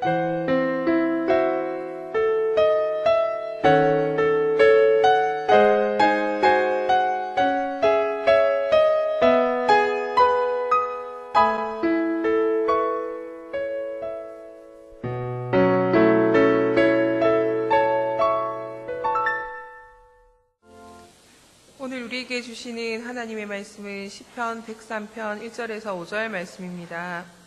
오늘 우리에게 주시는 하나님의 말씀은 시편 103편 1절에서 5절 말씀입니다.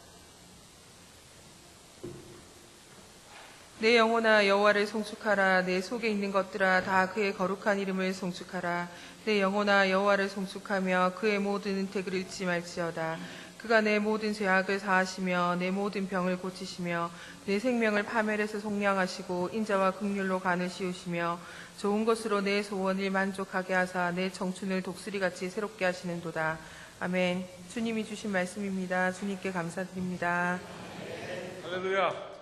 내 영혼아 여호와를 송축하라. 내 속에 있는 것들아 다 그의 거룩한 이름을 송축하라. 내 영혼아 여호와를 송축하며 그의 모든 은택을 잃지 말지어다. 그가 내 모든 죄악을 사하시며 내 모든 병을 고치시며 내 생명을 파멸에서 속량하시고 인자와 긍휼로 간을 씌우시며 좋은 것으로 내 소원을 만족하게 하사 내 청춘을 독수리같이 새롭게 하시는도다. 아멘. 주님이 주신 말씀입니다. 주님께 감사드립니다. 할렐루야.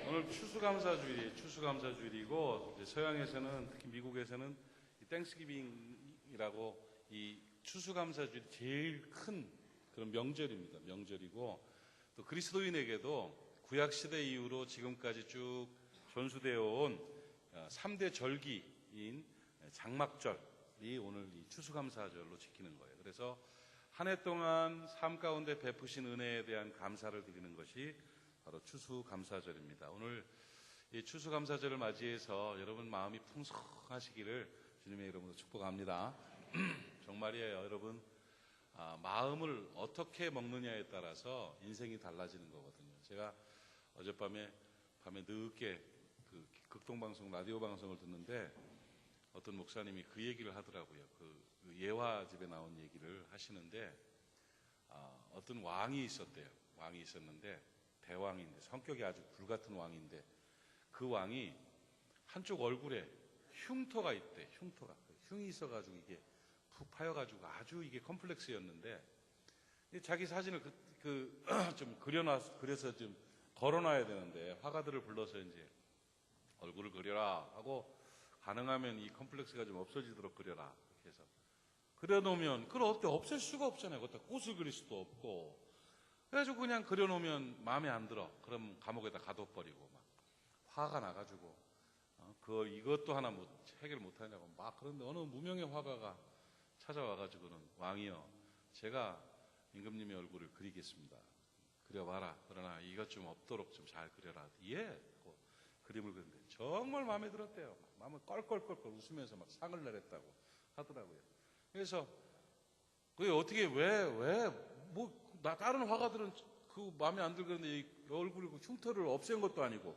오늘 추수감사주일이에요. 추수감사주일이고 이제 서양에서는 특히 미국에서는 이 땡스기빙이라고 이 추수감사주일이 제일 큰 그런 명절입니다. 명절이고 또 그리스도인에게도 구약시대 이후로 지금까지 쭉 전수되어 온 3대 절기인 장막절이 오늘 이 추수감사절로 지키는 거예요. 그래서 한 해 동안 삶 가운데 베푸신 은혜에 대한 감사를 드리는 것이 바로 추수감사절입니다. 오늘 이 추수감사절을 맞이해서 여러분 마음이 풍성하시기를 주님의 이름으로 축복합니다. 정말이에요. 여러분 마음을 어떻게 먹느냐에 따라서 인생이 달라지는 거거든요. 제가 어젯밤에 밤에 늦게 그 극동방송 라디오 방송을 듣는데 어떤 목사님이 그 얘기를 하더라고요. 그 예화집에 나온 얘기를 하시는데 어떤 왕이 있었대요. 왕이 있었는데 대왕인데 성격이 아주 불같은 왕인데 그 왕이 한쪽 얼굴에 흉터가 있대. 흉이 있어가지고 이게 푹 파여가지고 아주 이게 컴플렉스였는데 자기 사진을 좀 그려서 좀 걸어놔야 되는데 화가들을 불러서 이제 얼굴을 그려라 하고 가능하면 이 컴플렉스가 좀 없어지도록 그려라 이렇게 해서 그려놓으면 그걸 어떻게 없앨 수가 없잖아요. 그것도 꽃을 그릴 수도 없고 그래가지고 그냥 그려놓으면 마음에 안 들어. 그럼 감옥에다 가둬버리고 막 화가 나가지고 이것도 하나 뭐 해결 못하냐고 막 그런데 어느 무명의 화가가 찾아와가지고는 왕이여 제가 임금님의 얼굴을 그리겠습니다. 그려봐라. 그러나 이것 좀 없도록 좀 잘 그려라. 예. 하고 그림을 그렸는데 정말 마음에 들었대요. 마음을 껄껄껄껄 웃으면서 막 상을 내렸다고 하더라고요. 그래서 그게 어떻게 다른 화가들은 그 마음에 안 들겠는데 이 얼굴 흉터를 없앤 것도 아니고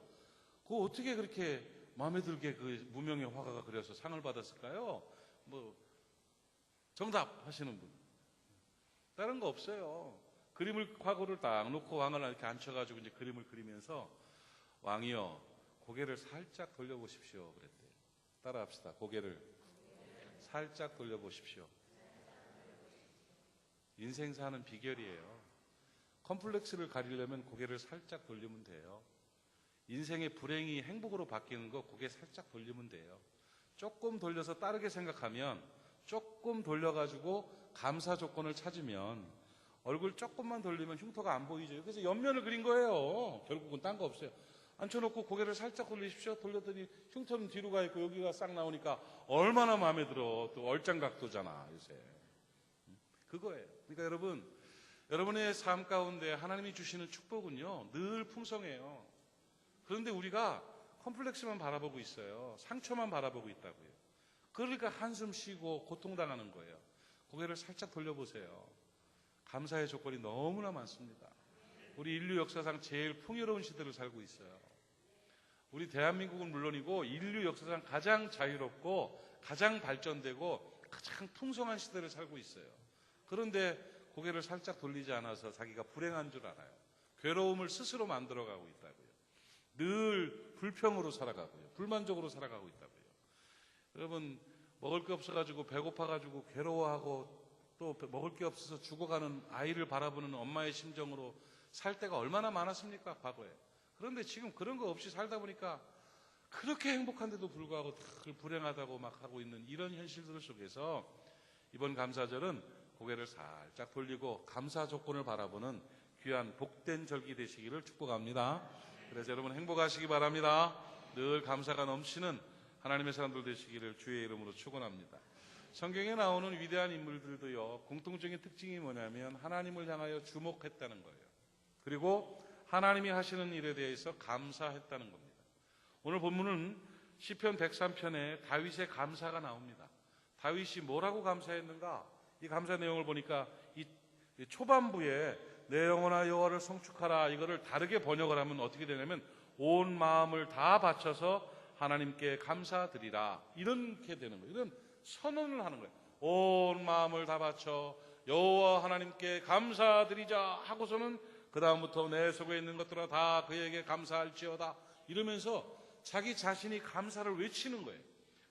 그거 어떻게 그렇게 마음에 들게 그 무명의 화가가 그려서 상을 받았을까요? 뭐 정답 하시는 분. 다른 거 없어요. 화구를 딱 놓고 왕을 이렇게 앉혀가지고 이제 그림을 그리면서 왕이여 고개를 살짝 돌려보십시오 그랬대요. 따라합시다. 고개를 살짝 돌려보십시오. 인생 사는 비결이에요. 컴플렉스를 가리려면 고개를 살짝 돌리면 돼요. 인생의 불행이 행복으로 바뀌는 거 고개 살짝 돌리면 돼요. 조금 돌려서 다르게 생각하면 조금 돌려가지고 감사 조건을 찾으면 얼굴 조금만 돌리면 흉터가 안 보이죠. 그래서 옆면을 그린 거예요. 결국은 딴 거 없어요. 앉혀놓고 고개를 살짝 돌리십시오. 돌렸더니 흉터는 뒤로 가 있고 여기가 싹 나오니까 얼마나 마음에 들어. 또 얼짱각도잖아 요새. 그거예요. 그러니까 여러분의 삶 가운데 하나님이 주시는 축복은요 늘 풍성해요. 그런데 우리가 컴플렉스만 바라보고 있어요. 상처만 바라보고 있다고요. 그러니까 한숨 쉬고 고통당하는 거예요. 고개를 살짝 돌려보세요. 감사의 조건이 너무나 많습니다. 우리 인류 역사상 제일 풍요로운 시대를 살고 있어요. 우리 대한민국은 물론이고 인류 역사상 가장 자유롭고 가장 발전되고 가장 풍성한 시대를 살고 있어요. 그런데 고개를 살짝 돌리지 않아서 자기가 불행한 줄 알아요. 괴로움을 스스로 만들어가고 있다고요. 늘 불평으로 살아가고요. 불만족으로 살아가고 있다고요. 여러분 먹을 게 없어가지고 배고파가지고 괴로워하고 또 먹을 게 없어서 죽어가는 아이를 바라보는 엄마의 심정으로 살 때가 얼마나 많았습니까? 과거에. 그런데 지금 그런 거 없이 살다 보니까 그렇게 행복한데도 불구하고 늘 불행하다고 막 하고 있는 이런 현실들 속에서 이번 감사절은 고개를 살짝 돌리고 감사 조건을 바라보는 귀한 복된 절기 되시기를 축복합니다. 그래서 여러분 행복하시기 바랍니다. 늘 감사가 넘치는 하나님의 사람들 되시기를 주의 이름으로 축원합니다. 성경에 나오는 위대한 인물들도요, 공통적인 특징이 뭐냐면 하나님을 향하여 주목했다는 거예요. 그리고 하나님이 하시는 일에 대해서 감사했다는 겁니다. 오늘 본문은 시편 103편에 다윗의 감사가 나옵니다. 다윗이 뭐라고 감사했는가? 이 감사 내용을 보니까 이 초반부에 내 영혼아 여호와를 송축하라, 이거를 다르게 번역을 하면 어떻게 되냐면 온 마음을 다 바쳐서 하나님께 감사드리라, 이렇게 되는 거예요. 이런 선언을 하는 거예요. 온 마음을 다 바쳐 여호와 하나님께 감사드리자 하고서는 그 다음부터 내 속에 있는 것들아 다 그에게 감사할지어다, 이러면서 자기 자신이 감사를 외치는 거예요.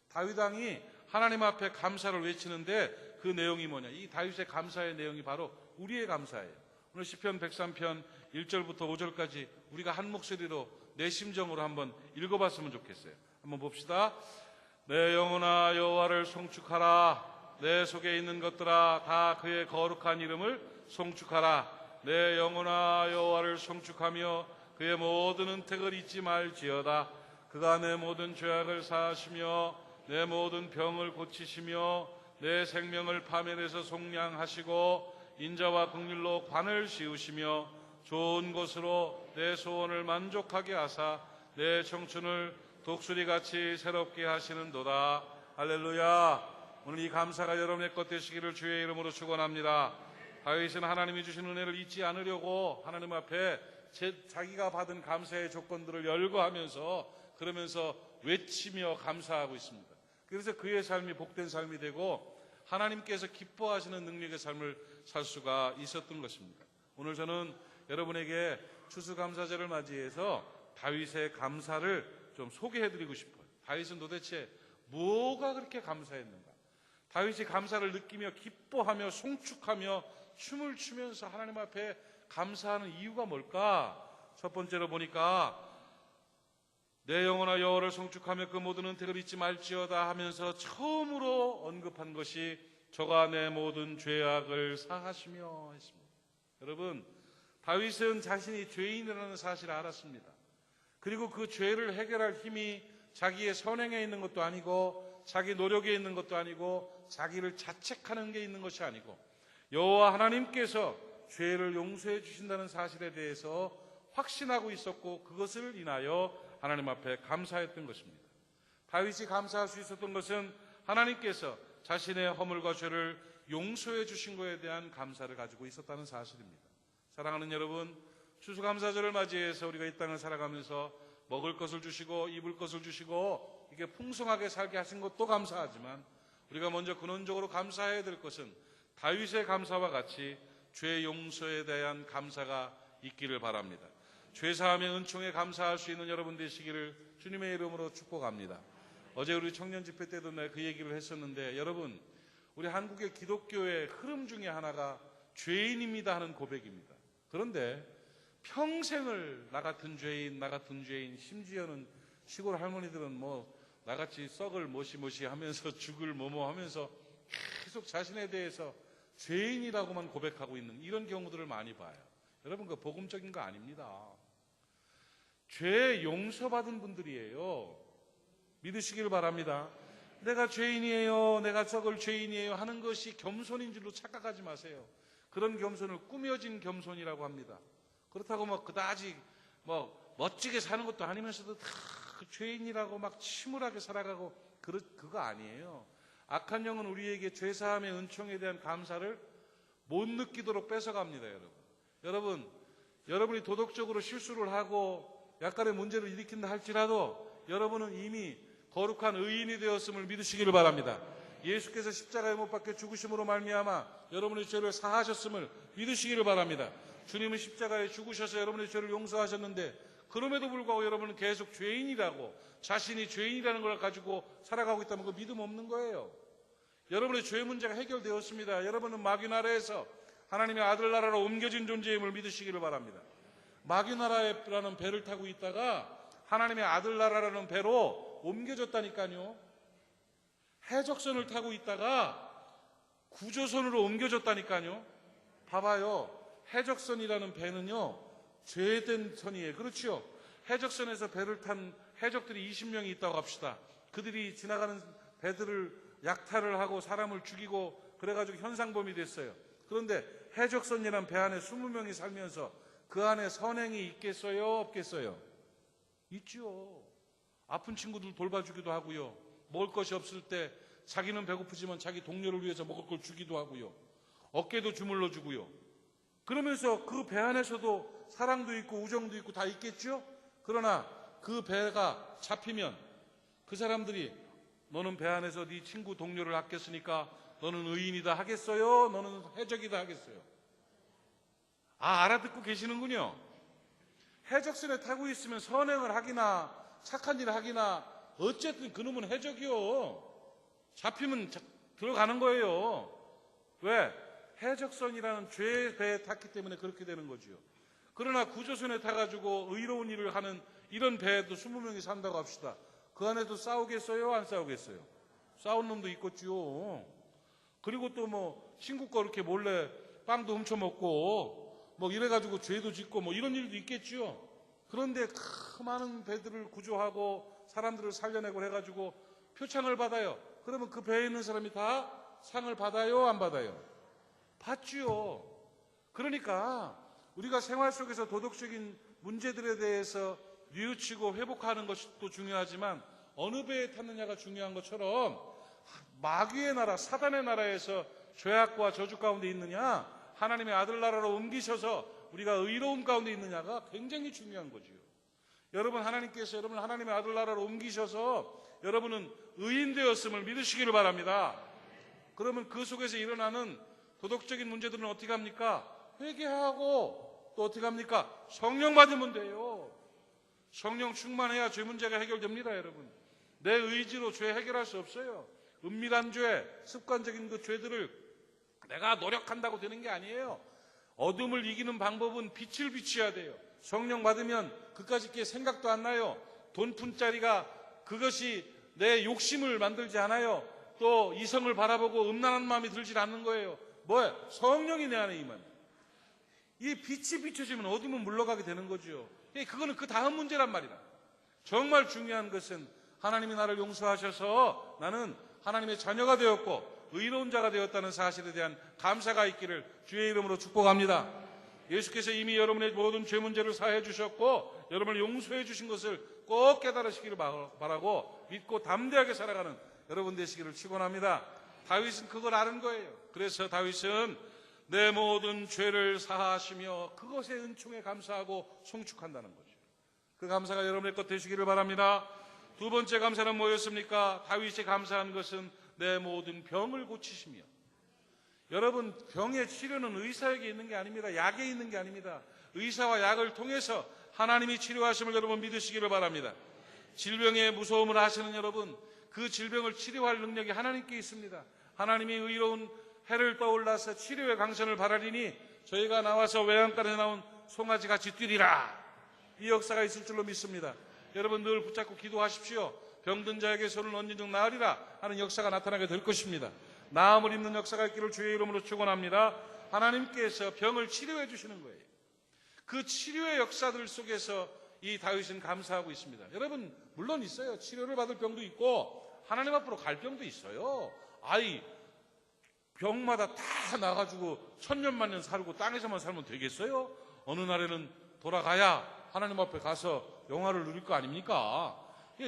다윗 왕이 하나님 앞에 감사를 외치는데 그 내용이 뭐냐? 이 다윗의 감사의 내용이 바로 우리의 감사예요. 오늘 시편 103편 1절부터 5절까지 우리가 한 목소리로 내 심정으로 한번 읽어봤으면 좋겠어요. 한번 봅시다. 내 영혼아 여호와를 송축하라. 내 속에 있는 것들아 다 그의 거룩한 이름을 송축하라. 내 영혼아 여호와를 송축하며 그의 모든 은택을 잊지 말지어다. 그가 내 모든 죄악을 사하시며 내 모든 병을 고치시며 내 생명을 파멸해서 속량하시고 인자와 긍휼로 관을 씌우시며 좋은 것으로 내 소원을 만족하게 하사 내 청춘을 독수리같이 새롭게 하시는도다. 할렐루야. 오늘 이 감사가 여러분의 것 되시기를 주의 이름으로 축원합니다. 다윗은 하나님이 주신 은혜를 잊지 않으려고 하나님 앞에 자기가 받은 감사의 조건들을 열거하면서 그러면서 외치며 감사하고 있습니다. 그래서 그의 삶이 복된 삶이 되고 하나님께서 기뻐하시는 능력의 삶을 살 수가 있었던 것입니다. 오늘 저는 여러분에게 추수감사절을 맞이해서 다윗의 감사를 좀 소개해드리고 싶어요. 다윗은 도대체 뭐가 그렇게 감사했는가? 다윗이 감사를 느끼며 기뻐하며 송축하며 춤을 추면서 하나님 앞에 감사하는 이유가 뭘까? 첫 번째로 보니까 내 영혼아 여호와를 송축하며 그 모든 은택을 잊지 말지어다 하면서 처음으로 언급한 것이 저가 내 모든 죄악을 사하시며 했습니다. 여러분, 다윗은 자신이 죄인이라는 사실을 알았습니다. 그리고 그 죄를 해결할 힘이 자기의 선행에 있는 것도 아니고 자기 노력에 있는 것도 아니고 자기를 자책하는 게 있는 것이 아니고 여호와 하나님께서 죄를 용서해 주신다는 사실에 대해서 확신하고 있었고 그것을 인하여 하나님 앞에 감사했던 것입니다. 다윗이 감사할 수 있었던 것은 하나님께서 자신의 허물과 죄를 용서해 주신 것에 대한 감사를 가지고 있었다는 사실입니다. 사랑하는 여러분, 추수감사절을 맞이해서 우리가 이 땅을 살아가면서 먹을 것을 주시고 입을 것을 주시고 이게 풍성하게 살게 하신 것도 감사하지만 우리가 먼저 근원적으로 감사해야 될 것은 다윗의 감사와 같이 죄 용서에 대한 감사가 있기를 바랍니다. 죄사함의 은총에 감사할 수 있는 여러분 되시기를 주님의 이름으로 축복합니다. 어제 우리 청년 집회 때도 내가 그 얘기를 했었는데 여러분, 우리 한국의 기독교의 흐름 중에 하나가 죄인입니다 하는 고백입니다. 그런데 평생을 나 같은 죄인, 심지어는 시골 할머니들은 뭐 나같이 썩을 모시모시 하면서 죽을 뭐뭐 하면서 계속 자신에 대해서 죄인이라고만 고백하고 있는 이런 경우들을 많이 봐요. 여러분, 그 복음적인 거 아닙니다. 죄 용서받은 분들이에요. 믿으시길 바랍니다. 내가 죄인이에요, 내가 썩을 죄인이에요 하는 것이 겸손인 줄로 착각하지 마세요. 그런 겸손을 꾸며진 겸손이라고 합니다. 그렇다고 뭐 그다지 뭐 멋지게 사는 것도 아니면서도 다 죄인이라고 막 침울하게 살아가고 그거 아니에요. 악한 영은 우리에게 죄사함의 은총에 대한 감사를 못 느끼도록 뺏어갑니다. 여러분이 도덕적으로 실수를 하고 약간의 문제를 일으킨다 할지라도 여러분은 이미 거룩한 의인이 되었음을 믿으시기를 바랍니다. 예수께서 십자가에 못 박혀 죽으심으로 말미암아 여러분의 죄를 사하셨음을 믿으시기를 바랍니다. 주님은 십자가에 죽으셔서 여러분의 죄를 용서하셨는데 그럼에도 불구하고 여러분은 계속 죄인이라고 자신이 죄인이라는 걸 가지고 살아가고 있다면 그 믿음 없는 거예요. 여러분의 죄 문제가 해결되었습니다. 여러분은 마귀 나라에서 하나님의 아들 나라로 옮겨진 존재임을 믿으시기를 바랍니다. 마귀 나라라는 배를 타고 있다가 하나님의 아들 나라라는 배로 옮겨졌다니까요. 해적선을 타고 있다가 구조선으로 옮겨졌다니까요. 봐봐요. 해적선이라는 배는요, 죄된 선이에요. 그렇죠? 해적선에서 배를 탄 해적들이 20명이 있다고 합시다. 그들이 지나가는 배들을 약탈을 하고 사람을 죽이고 그래가지고 현상범이 됐어요. 그런데 해적선이란 배 안에 20명이 살면서 그 안에 선행이 있겠어요? 없겠어요? 있죠. 아픈 친구들 돌봐주기도 하고요. 먹을 것이 없을 때 자기는 배고프지만 자기 동료를 위해서 먹을 걸 주기도 하고요. 어깨도 주물러 주고요. 그러면서 그 배 안에서도 사랑도 있고 우정도 있고 다 있겠죠? 그러나 그 배가 잡히면 그 사람들이 너는 배 안에서 네 친구 동료를 아꼈으니까 너는 의인이다 하겠어요? 너는 해적이다 하겠어요? 알아듣고 계시는군요. 해적선에 타고 있으면 선행을 하기나 착한 일을 하기나 어쨌든 그놈은 해적이요. 잡히면 들어가는 거예요. 왜? 해적선이라는 죄의 배에 탔기 때문에 그렇게 되는 거지요. 그러나 구조선에 타가지고 의로운 일을 하는 이런 배에도 20명이 산다고 합시다. 그 안에도 싸우겠어요? 안 싸우겠어요? 싸운 놈도 있겠지요. 그리고 또 뭐 친구 거 이렇게 몰래 빵도 훔쳐먹고 뭐 이래가지고 죄도 짓고 뭐 이런 일도 있겠지요. 그런데 그 많은 배들을 구조하고 사람들을 살려내고 해가지고 표창을 받아요. 그러면 그 배에 있는 사람이 다 상을 받아요? 안 받아요? 받지요. 그러니까 우리가 생활 속에서 도덕적인 문제들에 대해서 뉘우치고 회복하는 것도 중요하지만 어느 배에 탔느냐가 중요한 것처럼 마귀의 나라, 사단의 나라에서 죄악과 저주 가운데 있느냐, 하나님의 아들 나라로 옮기셔서 우리가 의로움 가운데 있느냐가 굉장히 중요한 거지요. 여러분, 하나님께서 여러분을 하나님의 아들 나라로 옮기셔서 여러분은 의인 되었음을 믿으시기를 바랍니다. 그러면 그 속에서 일어나는 도덕적인 문제들은 어떻게 합니까? 회개하고 또 어떻게 합니까? 성령 받으면 돼요. 성령 충만해야 죄 문제가 해결됩니다, 여러분. 내 의지로 죄 해결할 수 없어요. 은밀한 죄, 습관적인 그 죄들을 내가 노력한다고 되는 게 아니에요. 어둠을 이기는 방법은 빛을 비춰야 돼요. 성령 받으면 그까짓 게 생각도 안 나요. 돈푼자리가 그것이 내 욕심을 만들지 않아요. 또 이성을 바라보고 음란한 마음이 들질 않는 거예요. 뭐예요? 성령이 내 안에 임한. 이 빛이 비춰지면 어둠은 물러가게 되는 거죠. 그거는 그 다음 문제란 말이다. 정말 중요한 것은 하나님이 나를 용서하셔서 나는 하나님의 자녀가 되었고 의로운 자가 되었다는 사실에 대한 감사가 있기를 주의 이름으로 축복합니다. 예수께서 이미 여러분의 모든 죄 문제를 사해 주셨고 여러분을 용서해 주신 것을 꼭 깨달으시기를 바라고 믿고 담대하게 살아가는 여러분 되시기를 축원합니다. 다윗은 그걸 아는 거예요. 그래서 다윗은 내 모든 죄를 사하시며 그것의 은총에 감사하고 송축한다는 거죠. 그 감사가 여러분의 것 되시기를 바랍니다. 두 번째 감사는 뭐였습니까? 다윗이 감사한 것은 내 모든 병을 고치시며. 여러분, 병의 치료는 의사에게 있는 게 아닙니다. 약에 있는 게 아닙니다. 의사와 약을 통해서 하나님이 치료하심을 여러분 믿으시기를 바랍니다. 질병의 무서움을 아시는 여러분, 그 질병을 치료할 능력이 하나님께 있습니다. 하나님이 의로운 해를 떠올라서 치료의 강선을 바라리니 저희가 나와서 외양간에 나온 송아지같이 뛰리라. 이 역사가 있을 줄로 믿습니다. 여러분 늘 붙잡고 기도하십시오. 병든 자에게 손을 얹은 즉 나으리라 하는 역사가 나타나게 될 것입니다. 나음을 입는 역사가 있기를 주의 이름으로 축원합니다. 하나님께서 병을 치료해 주시는 거예요. 그 치료의 역사들 속에서 이 다윗은 감사하고 있습니다. 여러분 물론 있어요. 치료를 받을 병도 있고 하나님 앞으로 갈 병도 있어요. 병마다 다 나가지고 천년만년 살고 땅에서만 살면 되겠어요? 어느 날에는 돌아가야 하나님 앞에 가서 영화를 누릴 거 아닙니까?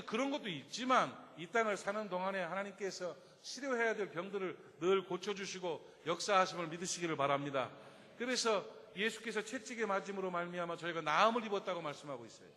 그런 것도 있지만 이 땅을 사는 동안에 하나님께서 치료해야 될 병들을 늘 고쳐주시고 역사하심을 믿으시기를 바랍니다. 그래서 예수께서 채찍에 맞음으로 말미암아 저희가 나음을 입었다고 말씀하고 있어요.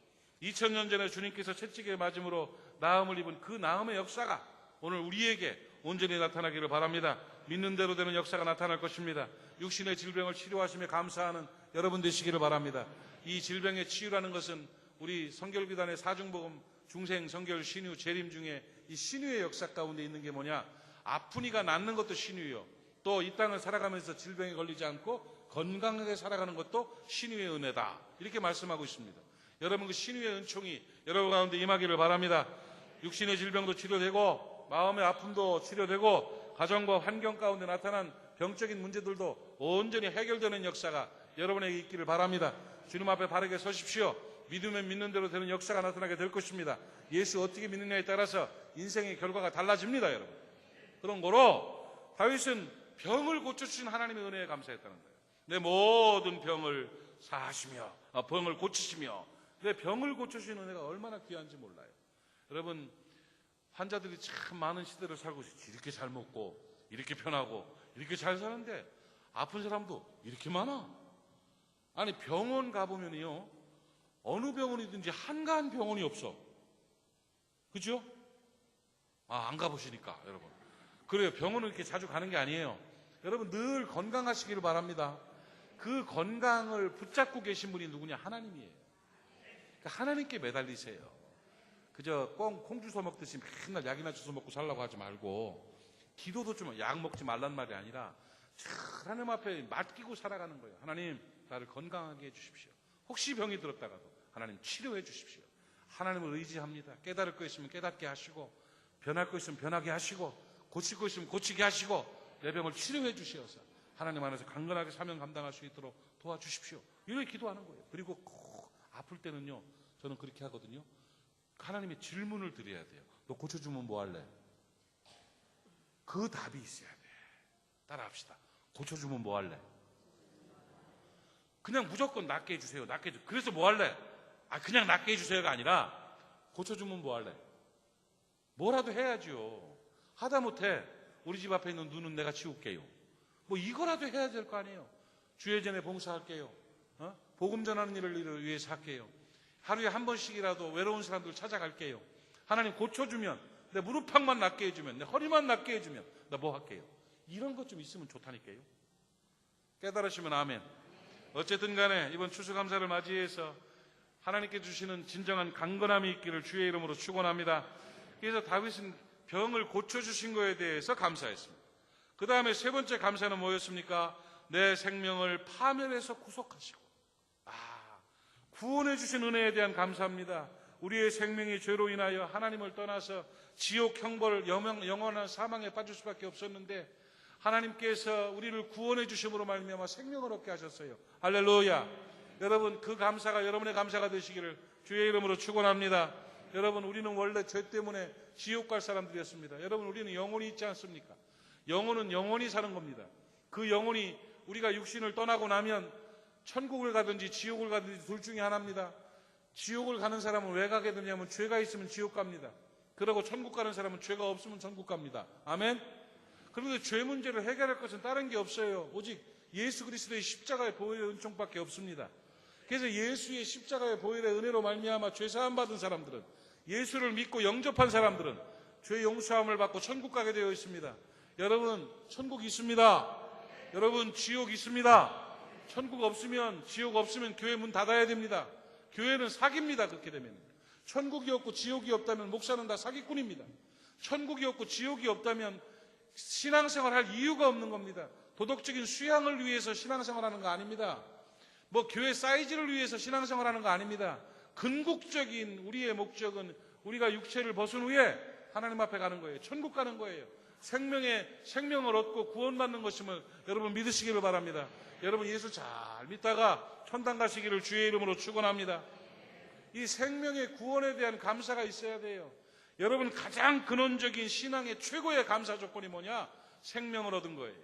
2000년 전에 주님께서 채찍에 맞음으로 나음을 입은 그 나음의 역사가 오늘 우리에게 온전히 나타나기를 바랍니다. 믿는 대로 되는 역사가 나타날 것입니다. 육신의 질병을 치료하시며 감사하는 여러분 되시기를 바랍니다. 이 질병의 치유라는 것은 우리 성결기단의 사중복음 중생 성결 신유 재림 중에 이 신유의 역사 가운데 있는 게 뭐냐? 아프니가 낫는 것도 신유요. 또 이 땅을 살아가면서 질병에 걸리지 않고 건강하게 살아가는 것도 신유의 은혜다. 이렇게 말씀하고 있습니다. 여러분 그 신유의 은총이 여러분 가운데 임하기를 바랍니다. 육신의 질병도 치료되고 마음의 아픔도 치료되고 가정과 환경 가운데 나타난 병적인 문제들도 온전히 해결되는 역사가 여러분에게 있기를 바랍니다. 주님 앞에 바르게 서십시오. 믿으면 믿는 대로 되는 역사가 나타나게 될 것입니다. 예수 어떻게 믿느냐에 따라서 인생의 결과가 달라집니다, 여러분. 그런 거로 다윗은 병을 고쳐주신 하나님의 은혜에 감사했다는 거예요. 내 모든 병을 사하시며 병을 고치시며 내 병을 고쳐주신 은혜가 얼마나 귀한지 몰라요. 여러분, 환자들이 참 많은 시대를 살고 있어요. 이렇게 잘 먹고 이렇게 편하고 이렇게 잘 사는데 아픈 사람도 이렇게 많아. 아니, 병원 가보면요, 어느 병원이든지 한가한 병원이 없어. 그죠? 안 가보시니까 여러분. 그래요. 병원은 이렇게 자주 가는 게 아니에요. 여러분, 늘 건강하시기를 바랍니다. 그 건강을 붙잡고 계신 분이 누구냐? 하나님이에요. 그러니까 하나님께 매달리세요. 그저 콩 주워 먹듯이 맨날 약이나 주워 먹고 살라고 하지 말고, 기도도 좀 약 먹지 말란 말이 아니라 하나님 앞에 맡기고 살아가는 거예요. 하나님, 나를 건강하게 해주십시오. 혹시 병이 들었다가도 하나님 치료해 주십시오. 하나님을 의지합니다. 깨달을 거 있으면 깨닫게 하시고, 변할 거 있으면 변하게 하시고, 고칠 거 있으면 고치게 하시고, 내 병을 치료해 주시어서 하나님 안에서 강건하게 사명 감당할 수 있도록 도와주십시오. 이렇게 기도하는 거예요. 그리고 꼭 아플 때는요, 저는 그렇게 하거든요. 하나님의 질문을 드려야 돼요. 너 고쳐주면 뭐 할래? 그 답이 있어야 돼. 따라합시다. 고쳐주면 뭐 할래? 그냥 무조건 낫게 해주세요. 낫게 해주세요. 그래서 뭐 할래? 그냥 낫게 해주세요가 아니라 고쳐주면 뭐 할래? 뭐라도 해야죠. 하다못해 우리 집 앞에 있는 눈은 내가 치울게요. 뭐 이거라도 해야 될 거 아니에요. 주예전에 봉사할게요. 복음 전하는 일을 위해서 할게요. 하루에 한 번씩이라도 외로운 사람들 찾아갈게요. 하나님 고쳐주면, 내 무릎팍만 낫게 해주면, 내 허리만 낫게 해주면 나 뭐 할게요. 이런 것 좀 있으면 좋다니까요. 깨달으시면 아멘. 어쨌든 간에 이번 추수감사를 맞이해서 하나님께 주시는 진정한 강건함이 있기를 주의 이름으로 축원합니다. 그래서 다윗은 병을 고쳐주신 거에 대해서 감사했습니다. 그 다음에 세 번째 감사는 뭐였습니까? 내 생명을 파멸해서 구속하시고, 구원해 주신 은혜에 대한 감사합니다. 우리의 생명이 죄로 인하여 하나님을 떠나서 지옥 형벌, 영원한 사망에 빠질 수밖에 없었는데 하나님께서 우리를 구원해 주심으로 말미암아 생명을 얻게 하셨어요. 할렐루야. 여러분, 그 감사가 여러분의 감사가 되시기를 주의 이름으로 축원합니다. 여러분, 우리는 원래 죄 때문에 지옥 갈 사람들이었습니다. 여러분, 우리는 영혼이 있지 않습니까? 영혼은 영원히 사는 겁니다. 그 영혼이 우리가 육신을 떠나고 나면 천국을 가든지 지옥을 가든지 둘 중에 하나입니다. 지옥을 가는 사람은 왜 가게 되냐면 죄가 있으면 지옥 갑니다. 그러고 천국 가는 사람은 죄가 없으면 천국 갑니다. 아멘? 그런데 죄 문제를 해결할 것은 다른 게 없어요. 오직 예수 그리스도의 십자가의 보혈의 은총밖에 없습니다. 그래서 예수의 십자가의 보혈의 은혜로 말미암아 죄 사함 받은 사람들은, 예수를 믿고 영접한 사람들은 죄 용서함을 받고 천국 가게 되어 있습니다. 여러분, 천국 있습니다. 여러분, 지옥 있습니다. 천국 없으면, 지옥 없으면 교회 문 닫아야 됩니다. 교회는 사기입니다. 그렇게 되면 천국이 없고 지옥이 없다면 목사는 다 사기꾼입니다. 천국이 없고 지옥이 없다면 신앙생활 할 이유가 없는 겁니다. 도덕적인 수양을 위해서 신앙생활하는 거 아닙니다. 뭐 교회 사이즈를 위해서 신앙생활하는 거 아닙니다. 근국적인 우리의 목적은 우리가 육체를 벗은 후에 하나님 앞에 가는 거예요. 천국 가는 거예요. 생명을 얻고 구원받는 것임을 여러분 믿으시기를 바랍니다. 여러분, 예수 잘 믿다가 천당 가시기를 주의 이름으로 축원합니다. 이 생명의 구원에 대한 감사가 있어야 돼요. 여러분, 가장 근원적인 신앙의 최고의 감사 조건이 뭐냐? 생명을 얻은 거예요.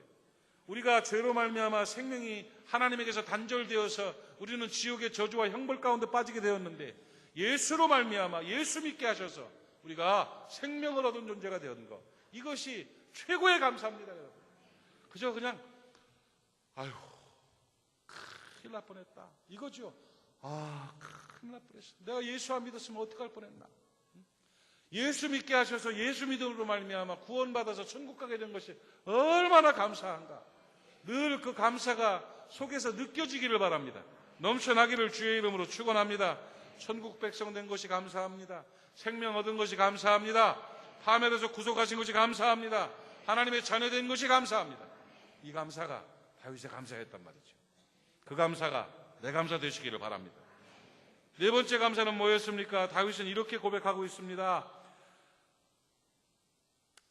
우리가 죄로 말미암아 생명이 하나님에게서 단절되어서 우리는 지옥의 저주와 형벌 가운데 빠지게 되었는데, 예수로 말미암아 예수 믿게 하셔서 우리가 생명을 얻은 존재가 되었는 것, 이것이 최고의 감사입니다. 여러분, 그저 그냥 큰일 날 뻔했다 이거죠. 큰일 날 뻔했어. 내가 예수 안 믿었으면 어떡할 뻔했나. 예수 믿게 하셔서 예수 믿음으로 말미암아 구원받아서 천국 가게 된 것이 얼마나 감사한가. 늘 그 감사가 속에서 느껴지기를 바랍니다. 넘쳐나기를 주의 이름으로 축원합니다. 천국 백성 된 것이 감사합니다. 생명 얻은 것이 감사합니다. 파멸에서 구속하신 것이 감사합니다. 하나님의 자녀 된 것이 감사합니다. 이 감사가 다윗의 감사였단 말이죠. 그 감사가 내 감사 되시기를 바랍니다. 네 번째 감사는 뭐였습니까? 다윗은 이렇게 고백하고 있습니다.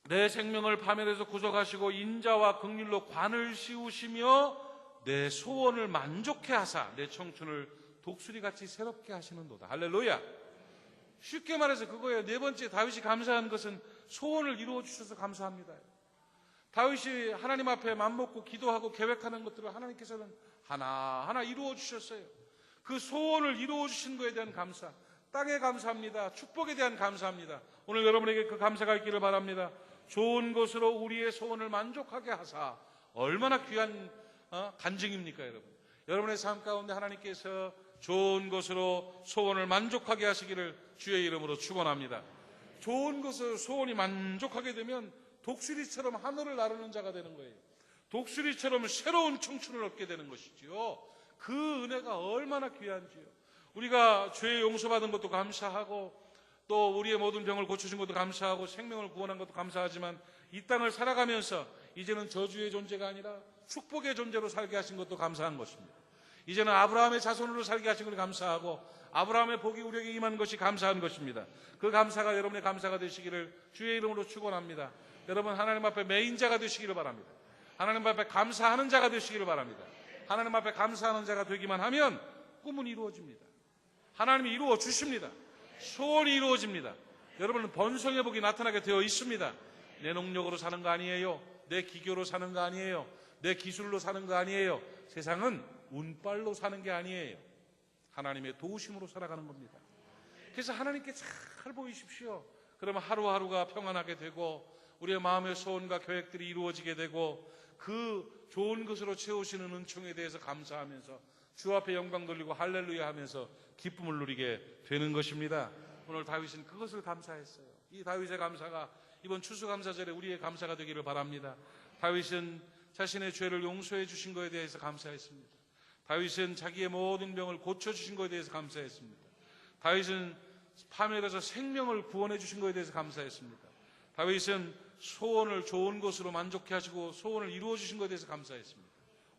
내 생명을 파멸해서 구속하시고 인자와 긍휼로 관을 씌우시며 내 소원을 만족해 하사 내 청춘을 독수리같이 새롭게 하시는도다. 할렐루야. 쉽게 말해서 그거예요. 네 번째 다윗이 감사한 것은 소원을 이루어 주셔서 감사합니다. 다윗이 하나님 앞에 맘먹고 기도하고 계획하는 것들을 하나님께서는 하나하나 이루어 주셨어요. 그 소원을 이루어 주신 것에 대한 감사, 땅에 감사합니다. 축복에 대한 감사합니다. 오늘 여러분에게 그 감사가 있기를 바랍니다. 좋은 것으로 우리의 소원을 만족하게 하사, 얼마나 귀한 간증입니까, 여러분? 여러분의 삶 가운데 하나님께서 좋은 것으로 소원을 만족하게 하시기를 주의 이름으로 축원합니다. 좋은 것으로 소원이 만족하게 되면 독수리처럼 하늘을 나르는 자가 되는 거예요. 독수리처럼 새로운 청춘을 얻게 되는 것이지요. 그 은혜가 얼마나 귀한지요. 우리가 죄 용서받은 것도 감사하고 또 우리의 모든 병을 고쳐준 것도 감사하고 생명을 구원한 것도 감사하지만 이 땅을 살아가면서 이제는 저주의 존재가 아니라 축복의 존재로 살게 하신 것도 감사한 것입니다. 이제는 아브라함의 자손으로 살게 하신 것을 감사하고 아브라함의 복이 우리에게 임한 것이 감사한 것입니다. 그 감사가 여러분의 감사가 되시기를 주의 이름으로 축원합니다. 여러분 하나님 앞에 매인자가 되시기를 바랍니다. 하나님 앞에 감사하는 자가 되시기를 바랍니다. 하나님 앞에 감사하는 자가 되기만 하면 꿈은 이루어집니다. 하나님이 이루어 주십니다. 소원이 이루어집니다. 여러분은 번성의 복이 나타나게 되어 있습니다. 내 능력으로 사는 거 아니에요. 내 기교로 사는 거 아니에요. 내 기술로 사는 거 아니에요. 세상은 운빨로 사는 게 아니에요. 하나님의 도우심으로 살아가는 겁니다. 그래서 하나님께 잘 보이십시오. 그러면 하루하루가 평안하게 되고 우리의 마음의 소원과 계획들이 이루어지게 되고 그 좋은 것으로 채우시는 은총에 대해서 감사하면서 주 앞에 영광 돌리고 할렐루야 하면서 기쁨을 누리게 되는 것입니다. 오늘 다윗은 그것을 감사했어요. 이 다윗의 감사가 이번 추수감사절에 우리의 감사가 되기를 바랍니다. 다윗은 자신의 죄를 용서해 주신 것에 대해서 감사했습니다. 다윗은 자기의 모든 병을 고쳐주신 것에 대해서 감사했습니다. 다윗은 파멸에서 생명을 구원해 주신 것에 대해서 감사했습니다. 다윗은 소원을 좋은 것으로 만족해 하시고 소원을 이루어 주신 것에 대해서 감사했습니다.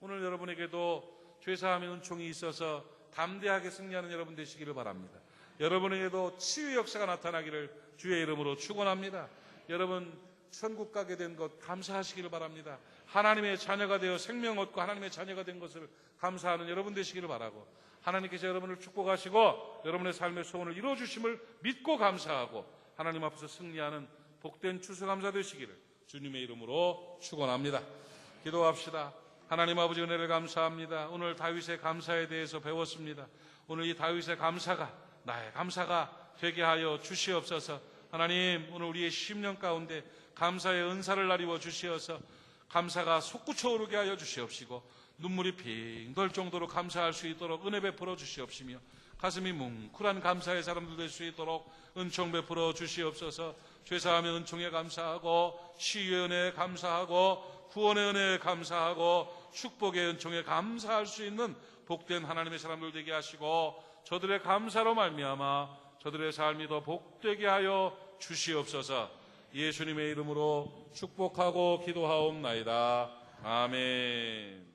오늘 여러분에게도 죄사함의 은총이 있어서 담대하게 승리하는 여러분 되시기를 바랍니다. 여러분에게도 치유의 역사가 나타나기를 주의 이름으로 축원합니다. 여러분 천국 가게 된 것 감사하시기를 바랍니다. 하나님의 자녀가 되어 생명 얻고 하나님의 자녀가 된 것을 감사하는 여러분 되시기를 바라고 하나님께서 여러분을 축복하시고 여러분의 삶의 소원을 이루어 주심을 믿고 감사하고 하나님 앞에서 승리하는 복된 추수감사 되시기를 주님의 이름으로 축원합니다. 기도합시다. 하나님 아버지 은혜를 감사합니다. 오늘 다윗의 감사에 대해서 배웠습니다. 오늘 이 다윗의 감사가 나의 감사가 되게 하여 주시옵소서. 하나님 오늘 우리의 10년 가운데 감사의 은사를 나리워 주시어서 감사가 솟구쳐 오르게 하여 주시옵시고 눈물이 핑 돌 정도로 감사할 수 있도록 은혜 베풀어 주시옵시며 가슴이 뭉클한 감사의 사람들 될 수 있도록 은총 베풀어 주시옵소서. 죄사하며 은총에 감사하고 치유의 은혜에 감사하고 구원의 은혜에 감사하고 축복의 은총에 감사할 수 있는 복된 하나님의 사람들 되게 하시고 저들의 감사로 말미암아 저들의 삶이 더 복되게 하여 주시옵소서. 예수님의 이름으로 축복하고 기도하옵나이다. 아멘.